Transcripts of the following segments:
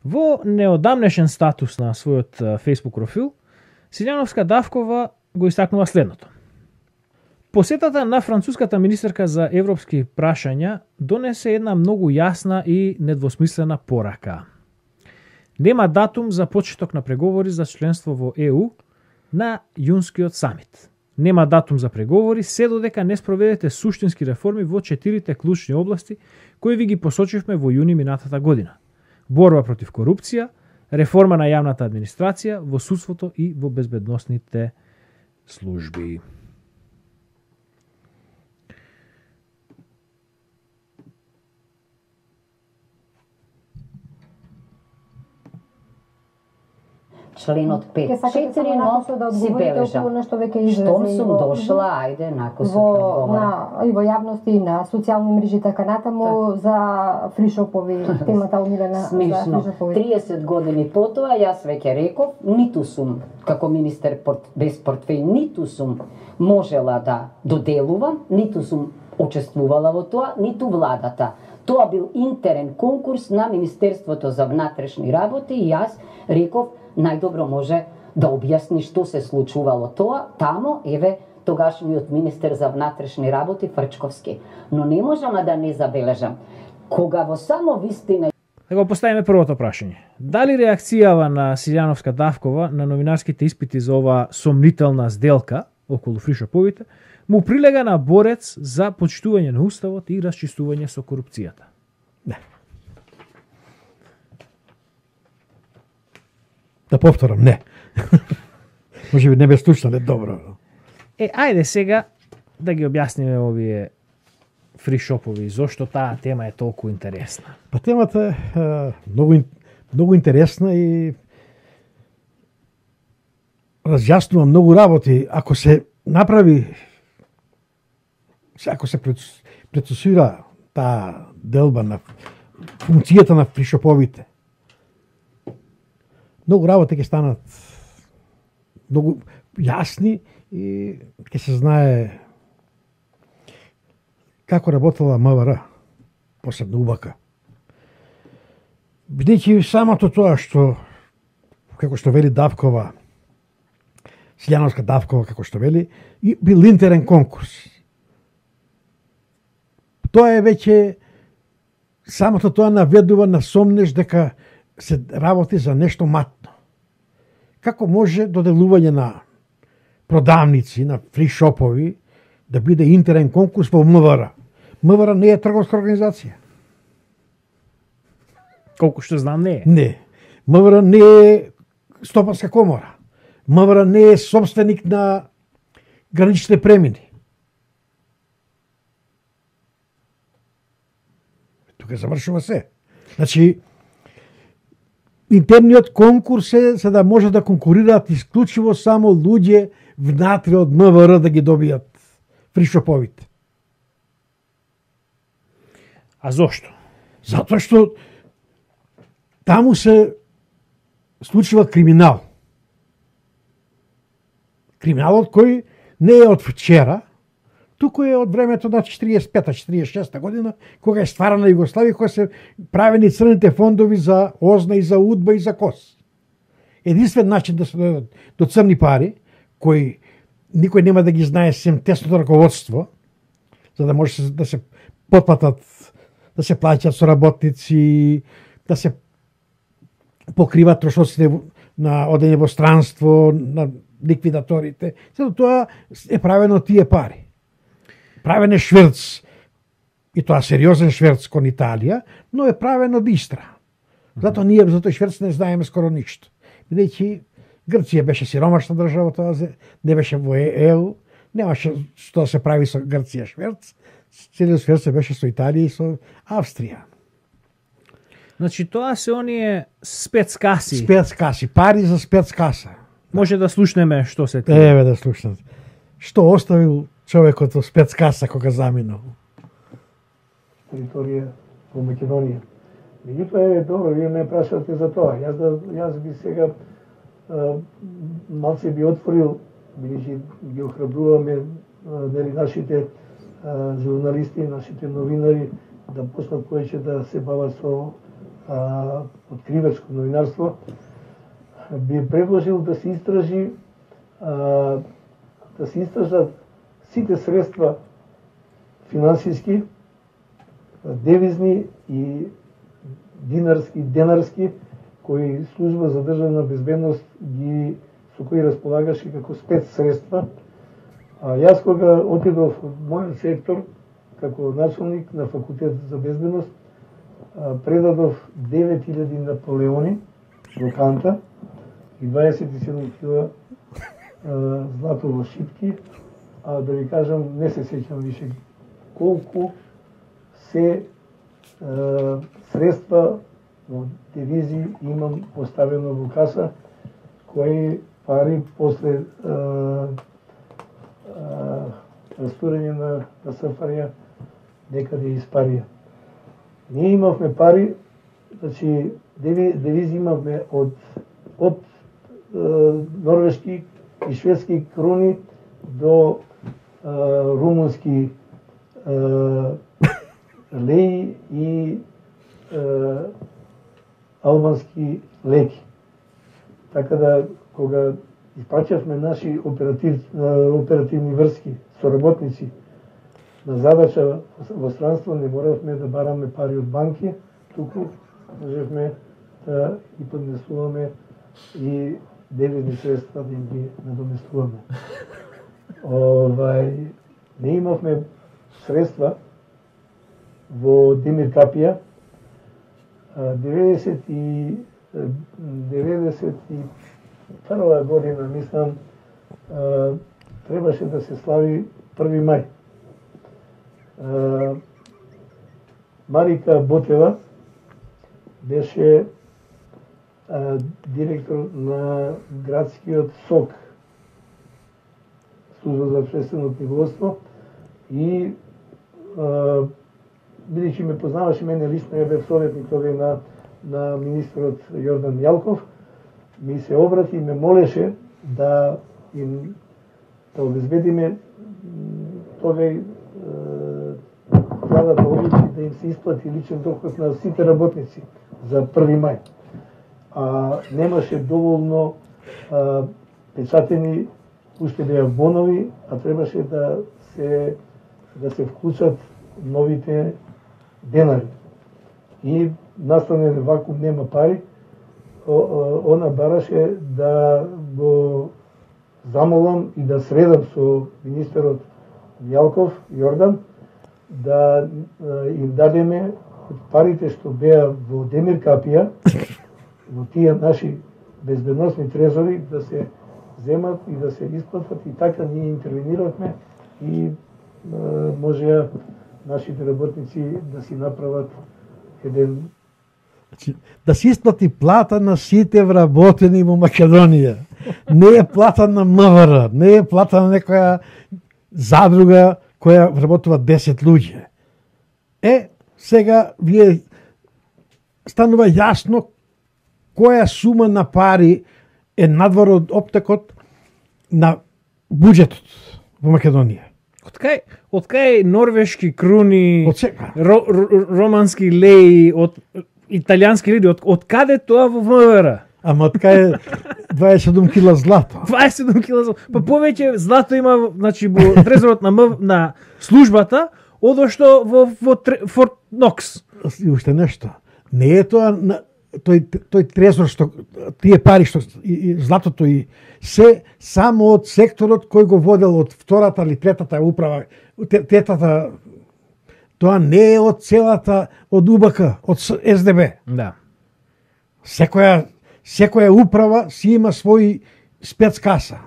Во неодамнешен статус на својот Facebook профил, Силјановска Давкова го истакнува следното. Посетата на француската министерка за европски прашања донесе една многу јасна и недвосмислена порака. Нема датум за почеток на преговори за членство во ЕУ на јунскиот самит. Нема датум за преговори се додека не спроведете суштински реформи во 4 клучни области кои ви ги посочивме во јуни минатата година. Борба против корупција, реформа на јавната администрација, во судството и во безбедносните служби. Членот 5.4, но си бележа. Штом сум дошла, ајде, нако се одговора. И во јавност и на социјални мрежи така натаму за фришопови, темата омилена за фришопови. 30 години потоа, јас веќе реков, ниту сум, како министер без портфеј, ниту сум можела да доделувам, ниту сум учествувала во тоа, ниту владата. Тоа бил интерен конкурс на Министерството за внатрешни работи и јас реков, најдобро може да објасни што се случувало тоа, тамо, еве, тогашниот министер за внатрешни работи Фрчковски. Но не можам да не забележам, кога во само вистина... Да го поставиме првото прашање. Дали реакцијава на Силјановска Давкова на новинарските испити за ова сомнителна сделка околу фришоповите му прилега на борец за почитување на уставот и расчистување со корупцијата? Не. Да повторам, не. Може би не бе слушнале добро. Ајде сега да ги објасниме овие фришопови, зошто таа тема е толку интересна. Па темата е многу интересна и разјаснува многу работи. Ако се направи, ако се прецесира таа делба на функцијата на фришоповите, многу работи ќе станат многу јасни и ќе се знае како работела МВР, посебно УБК. Бидејќи самото тоа што, како што вели Давкова, Силјановска Давкова, како што вели, бил интерен конкурс. Тоа е веќе, самото тоа наведува на сомнеш дека се работи за нешто матно. Како може доделување на продавници, на фришопови, да биде интерен конкурс во МВР? МВР не е трговска организација. Колку што знам, не е. Не. МВР не е стопанска комора. МВР не е собственик на граничните премини. Тука завршува се. Значи, интерниот конкурс е за да може да конкурираат исклучиво само луѓе внатре од МВР да ги добијат фришоповите. А зошто? Затоа што таму се случува криминал. Криминалот кој не е од вчера, туку е од времето на 45-46 година, кога е стварана Југославија, кога се правени црните фондови за ОЗНА и за УДБА и за КОС. Единствен начин да се дојдат до црни пари, кои никој нема да ги знае сем тесното раководство, за да може да се потплатат, да се плаќат соработници, да се покриват трошоците на одење во странство, на ликвидаторите. Сето тоа е правено тие пари. Правен е шверц, и тоа сериозен шверц кон Италија, но е правено бистра. Затоа ние за тој шверц не знаеме скоро ништо. Бидејќи Грција беше сиромашна држава, тоа не беше во ЕУ, немаше што да се прави со Грција шверц, целиот шверц беше со Италија и со Австрија. Значи тоа се оние спецкаси. Спецкаси, пари за спецкаса. Може да слушнеме што се тие. Еве да слушнат. Што оставил човекот од спецкаса кога заминал? Територија во Македонија. Меѓутоа е добро, вие ме прашате за тоа. Јас би сега малце би отворил, бидејќи ги охрабруваме нели нашите журналисти, нашите новинари да почнат повеќе да се бават со откривачко новинарство, би предложил да се истражат сите средства финансиски, девизни и денарски, кои служба за државна безбедност со кои располагаше како спецсредства. Јас кога отидов од мојот сектор како началник на факултет за безбедност, предадов 9000 наполеони во канта и 27 кила злато во шипки, да ви кажам, не се сеќам више колку се средства во девизи имам оставено во каса, кои пари после растурење на СФРЈ некаде испарија. Ние имавме пари, значи девизи имавме од норвешки и шведски крони до румунски леи и албански леки. Така да, кога испраќавме наши оперативни врски, соработници на задача во странство, не моравме да бараме пари од банки, туку можевме да ги поднесуваме и девизни средства да им ги надоместуваме. Не имавме средства во Демир Капија. 91 година, мислам, требаше да се слави 1 мај. Марика Ботева беше директор на градскиот СОК, служба за обществено книгоvodство, и бидејќи ме познаваше мене лично, ја бев советник тогаш на министерот Јордан Јалков, ми се обрати и ме молеше да обезбедиме тогаш владата одлучи да им се исплати личен доход на сите работници за 1 мај. Немаше доволно печатени, уште беа бонови, а требаше да се вклучат новите денари. И настане вакуум, нема пари. Она бараше да го замолам и да средам со министерот Јалков, Јордан, да им дадеме парите што беа во Демир Капија, во тие наши безбедносни трезори, да се земат и да се исплатат, и така ние интервениравме и можеа нашите работници да си направат еден... Да се исплати плата на сите вработени во Македонија. Не е плата на МВР, не е плата на некоја задруга која вработува 10 луѓе. Сега вие станува јасно која сума на пари е надвор од оптекот на буџетот во Македонија. Од кај норвешки круни, Од сега. романски леи, од италијански леи, од каде тоа во МВР? Ама од кај 27 кила злато. 27 кила злато. Па повеќе злато има, значи, во трезорот на службата, одошто во Форт Нокс. И уште нешто. Не е тоа тој трезор што тие пари што и златото и се само од секторот кој го водел од втората или третата управа, третата, тоа не е од целата, од УБК, од СДБ. Да. Секоја управа си има свој спецкаса.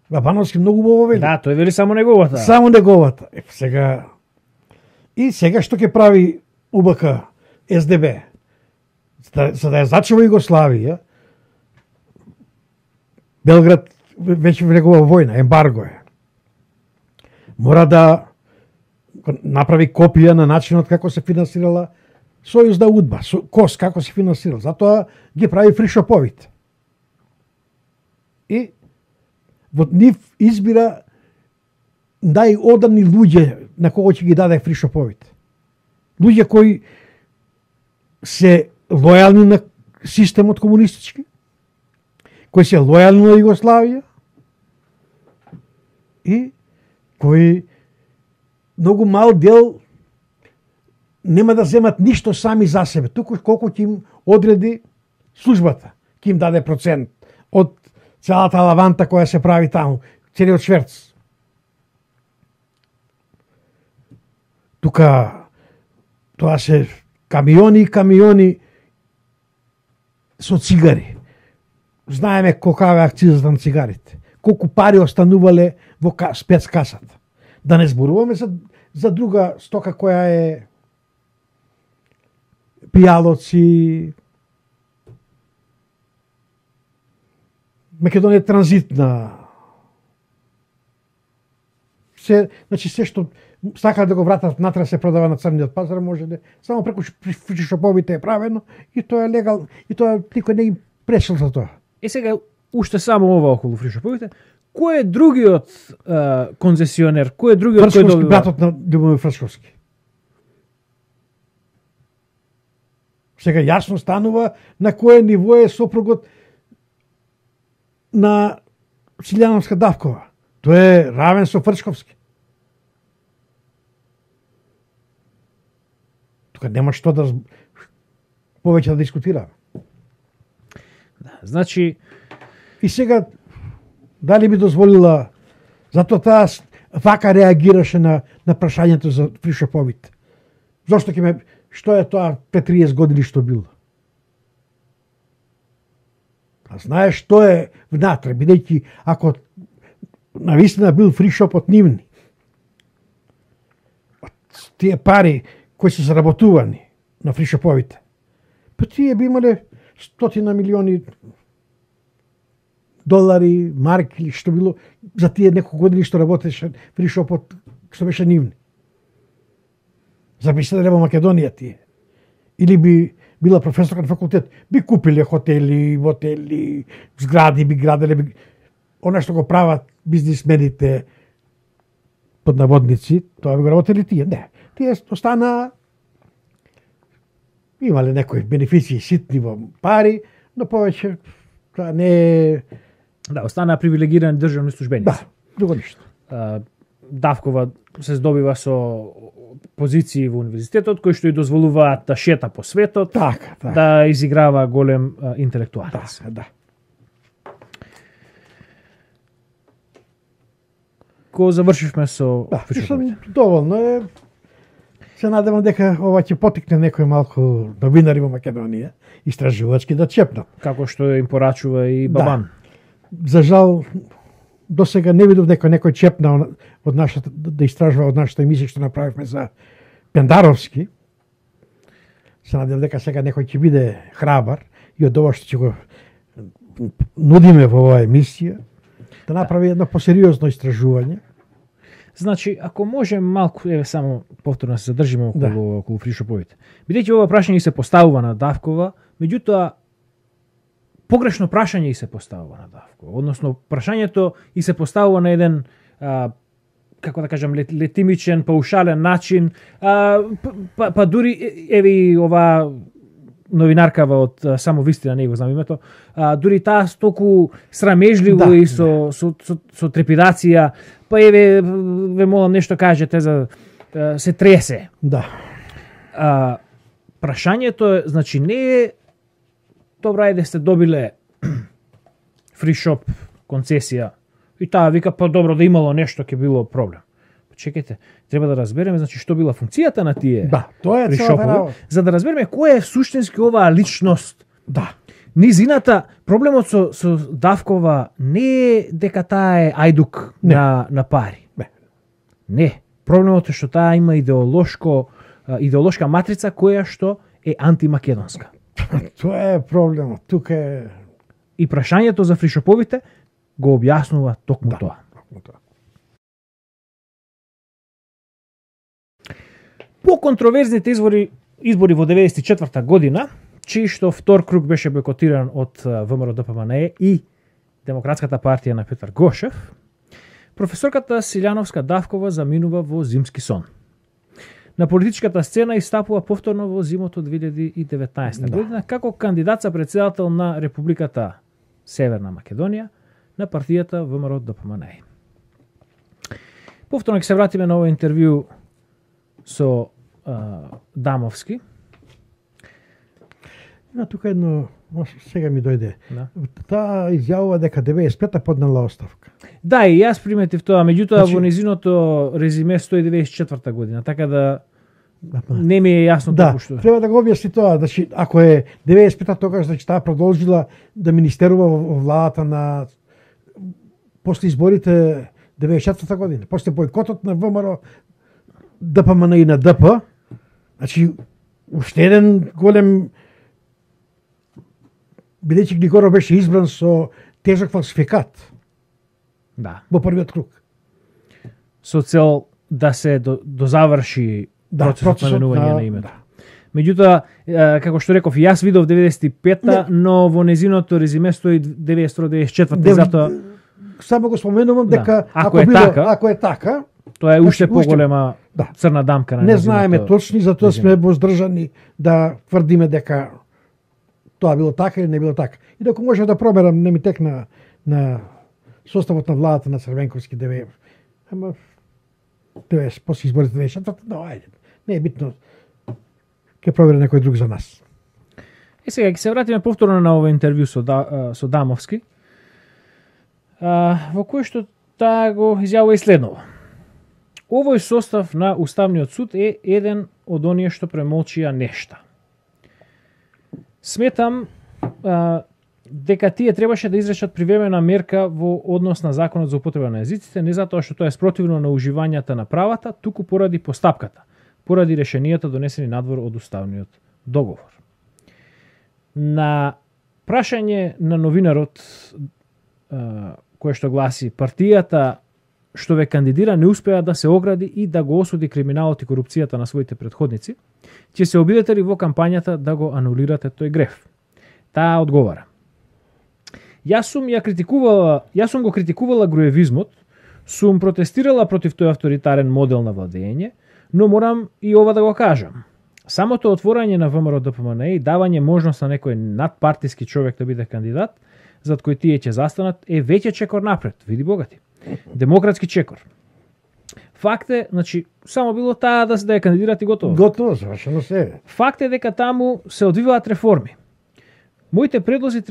Бабановски многу убаво вели. Да, тој вели само неговата. Само неговата. Сега што ќе прави УБК, СДБ? За да ја зачува Југославија, Белград веќе влегува војна, ембарго е. Мора да направи копија на начинот како се финансирала Сојузна удба, КОС како се финансирал. Затоа ги прави фришоповите. И во нив избира најодамни луѓе на кого ќе ги даде фришоповите. Луѓе кои се лојални на системот комунистички, кои се лојални на Југославија и кои многу мал дел нема да земат ништо сами за себе, туку колку ќе им одреди службата, ќе им даде процент од целата лаванта која се прави таму, целиот шверц. Тука тоа се камиони и камиони со цигари. Знаеме колка е акцизата на цигарите. Колку пари останувале во спецкасата. Да не зборуваме за друга стока која е пијалоци. Македонија е транзитна. Значи се што сакаат да го вратат натре се продава на црниот пазар, може да само преку шоповите е правено и тоа е легално и тоа никој не им пречил за тоа. Сега уште само ова околу фришоповите. Кој е другиот концесионер? Кој е другиот кој добива? Братот на Љубомир Фрчковски. Сега јасно станува на кое ниво е сопругот на Силјановска Давкова. Тој е равен со Фрчковски. Тука нема што да повеќе да дискутираме. Да, значи и сега дали би дозволила, затоа таа вака реагираше на прашањето за фришоповите. Зошто ќе ме, што е тоа пред 30 години што било? А знаеш што е внатре, бидејќи ако навистина бил фришопот нивни, тие пари кои се заработувани на фришоповите, па тие би имале 100 милиони долари, марки, што било за тие неколку години што работеше фришопот, што беше нивни. За би седеле во Македонија тие. Или би била професорка на факултет, би купиле хотели, мотели, згради, би граделе, она што го прават бизнисмените под наводници, тоа би го работели тие. Не, тие остана, имале некои бенефиции ситни во пари, но повеќе тоа не е... Да, остана привилегирани државни службеници. Да, друго ништо. Давкова се здобива со позиции во универзитетот кои што ја дозволуваат да шета по светот, така. Да изиграва голем интелектуалец. Така, да. Ко завршивме со фришоповите. Доволно е. Се надевам дека ова ќе потикне некои малку новинари во Македонија, истражувачки да чепнат. Како што им порачува и Бабан. Да. За жал, до сега не видов некој чепна од нашата, да истражува од нашата емисија што направивме за Пендаровски. Се надевам дека сега некој ќе биде храбар и од ова што ќе го нудиме во оваа емисија, да направи едно посериозно истражување. Значи, ако може малку, само повторно се задржиме околу фришоповите. Бидејќи ова прашање се поставува на Давкова, меѓутоа погрешно прашање и се поставува на Давкова. Односно, прашањето и се поставува на еден, како да кажам, летимичен, паушален начин, па дури, еви ова новинаркава од Само вистина, не го знам името, дури таа толку срамежливо и со трепидација, па еве, ве молам нешто кажете за се тресе. Да. Прашањето, значи, не е добра да сте добиле фришоп концесија и таа вика па добро да имало нешто ќе било проблем. Чекајте, треба да разбереме значи што била функцијата на тие. Да, тоа е целата работа. За да разбереме која е суштински оваа личност. Да. Низината, проблемот со Давкова не е дека таа е ајдук на пари. Не. Проблемот е што таа има идеолошка матрица која што е антимакедонска. Тоа е проблемот. Тука е... И прашањето за фришоповите го објаснува токму тоа. По контроверзните избори во 94 година, чиј што втор круг беше бойкотиран од ВМРО-ДПМНЕ и Демократската партија на Петар Гошев, професорката Силјановска Давкова заминува во зимски сон. на политичката сцена истапува повторно во зимото 2019 година како кандидат за председател на Републиката Северна Македонија на партијата ВМРО ДПМНЕ. Повторно ќе се вратиме на овој интервју со Дамовски. Има тука едно, сега ми дојде. Да. Таа изјавува дека 95-та поднела оставка. Да, и јас приметив тоа, меѓутоа Значи, во незиното резиме стои 94-та година, така да не ми е јасно Да, толку што. треба да го објасни тоа, значи ако е 95-та тогаш значи таа продолжила да министерува во владата на после изборите 94-та година, после бојкотот на ВМРО ДПМН и на ДП, значи уште еден голем, бидејќи Глигоров беше избран со тежок фалсификат Да. во првиот круг. Со цел да се дозаврши процесот на менување на името. Меѓутоа, како што реков, јас видов 95-та, но во незиното резиме стои 92-94-та, затоа Само го споменувам дека Ако е така, тоа е уште уште- поголема да. црна дамка на не знаеме нејзиното точни, затоа резиме. сме воздржани да тврдиме дека тоа било така или не било така. И дека може да проберам, не ми текна на составот на владата на Црвенковски 90, ама 90 после изборите 94, но ајде, не е битно. Ќе провере некој друг за нас. И сега ќе се вратиме повторно на ова интервју со Дамовски, во кој што таа го изјавува и следново. Овој состав на Уставниот суд е еден од оние што премолчија нешта. Сметам дека тие требаше да изречат привремена мерка во однос на законот за употреба на езиците, не затоа што тоа е спротивно на уживањата на правата, туку поради постапката, поради решенијата донесени надвор од Уставниот договор. На прашање на новинарот кое што гласи партијата што ве кандидира не успеа да се огради и да го осуди криминалот и корупцијата на своите предходници, ќе се обидете ли во кампањата да го анулирате тој греф? Таа одговара: Јас сум го критикувала груевизмот, сум протестирала против тој авторитарен модел на владење, но морам и ова да го кажам. Самото отворање на ВМРО ДПМН и давање можност на некој надпартиски човек да биде кандидат, зад кој тие ќе застанат, е веќе чекор напред, види богати. Демократски чекор. Факт е, значи, само било таа да ја кандидират и готово. Готово, завршено се. Факт е дека таму се одвиваат реформи. Моите предлози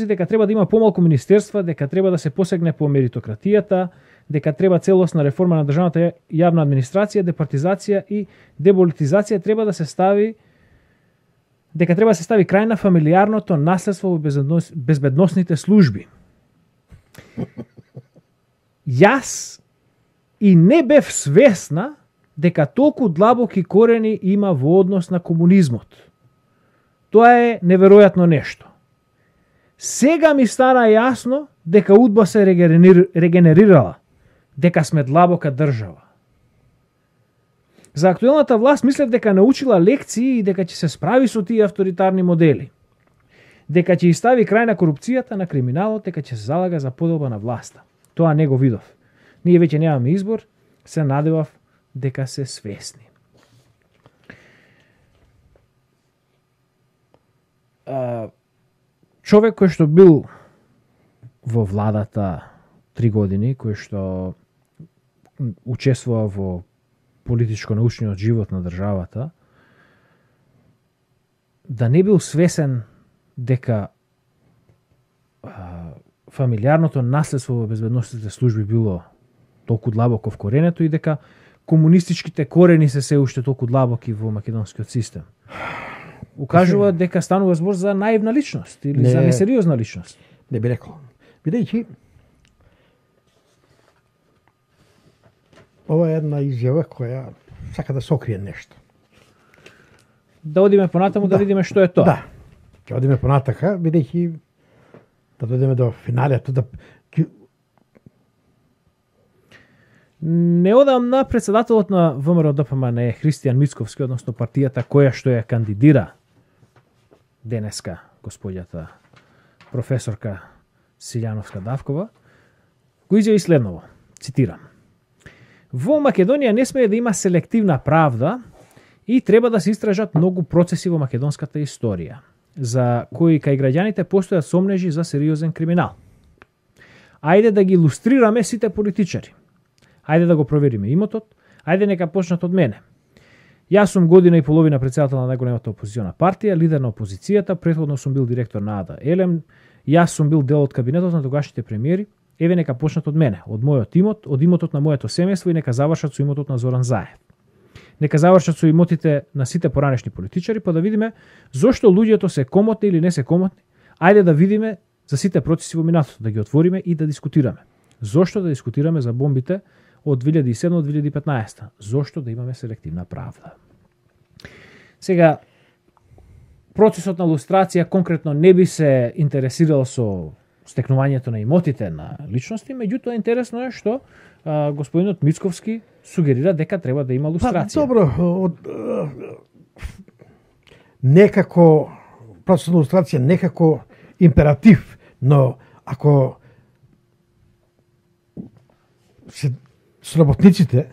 дека треба да има помалку министерства, дека треба да се посегне по меритократијата, дека треба целосна реформа на државната јавна администрација, департизација и деполитизација, дека треба да се стави крај на фамилиарното наследство во безбедносните служби. Јас и не бев свесна дека толку длабоки корени има во однос на комунизмот. Тоа е неверојатно нешто. Сега ми стана јасно дека УДБА се регенерирала, дека сме длабока држава. За актуелната власт мислев дека научила лекции и дека ќе се справи со тие авторитарни модели. Дека ќе стави крај на корупцијата, на криминалот, дека ќе се залага за поделба на власта. Тоа не го видов. Ние веќе немаме избор, се надевав дека се свесни. Човек кој што бил во владата 3 години, кој што учествува во политичко-научниот живот на државата, да не бил свесен дека фамилиарното наследство во безбедносните служби било толку длабоко вкоренето и дека комунистичките корени се уште толку длабоки во македонскиот систем. Укажува дека станува збор за наивна личност или за несериозна личност. Не би рекол. Бидејќи ова е една изјава која сака да се окрие нешто. Да одиме понатаму да видиме што е тоа. Да. Ќе одиме понатака, бидејќи да дојдеме до финалето, Неодамна председателот на ВМРО ДПМН е Христијан Мицковски, односно партијата која што ја кандидира денеска господјата професорка Силјановска Давкова, го изјави следново, цитирам: Во Македонија не смее да има селективна правда и треба да се истражат многу процеси во македонската историја, за кои кај граѓаните постојат сомнежи за сериозен криминал. Ајде да ги илустрираме сите политичари. Ајде да го провериме имотот, ајде нека почнат од мене. Јас сум година и половина председател на најголемата опозициона партија, лидер на опозицијата, претходно сум бил директор на АДА Елем, јас сум бил дел од кабинетот на тогашните премиери, еве нека почнат од мене, од мојот имот, од имотот на моето семејство и нека завршат со имотот на Зоран Заев. Нека завршат со имотите на сите поранешни политичари, па да видиме зошто луѓето се комотни или не се комотни. Ајде да видиме за сите процеси во минатото, да ги отвориме и да дискутираме. Зошто да дискутираме за бомбите од 2007 до 2015? Зошто да имаме селективна правда? Сега, процесот на лустрација конкретно не би се интересирал со стекнувањето на имотите на личности, меѓутоа интересно е што господинот Мицковски сугерира дека треба да има лустрација. Добро, некако процесот на лустрација некако императив, но ако се сработниците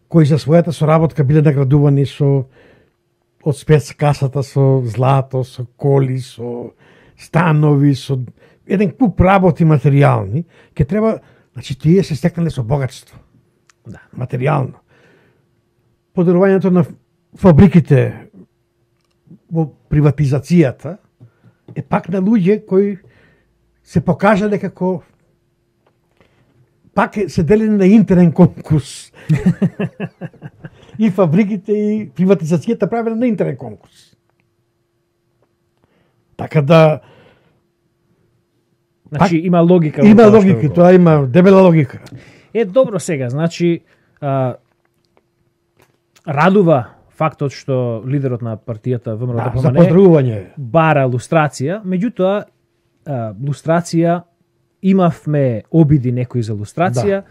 кои за својата соработка биле наградувани со од спецкасата со злато, со коли, со станови, со еден куп работи материјални, ќе треба, значи тие се стекнале со богатство. Да, материјално. Подарувањето на фабриките во приватизацијата е пак на луѓе кои се покажале како пак се делени на интерен конкурс. И фабриките и приватизацијата правеле на интерен конкурс. Така да значи има логика. Има логика, тоа има дебела логика. Добро сега, значи радува фактот што лидерот на партијата ВМРО за поздравување бара лустрација, меѓутоа лустрација имавме обиди некои за лустрација,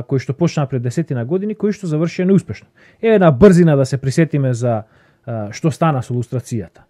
кои што почнаа пред 10 години, кои што завршија неуспешно. Еве на брзина да се присетиме за што стана со лустрацијата.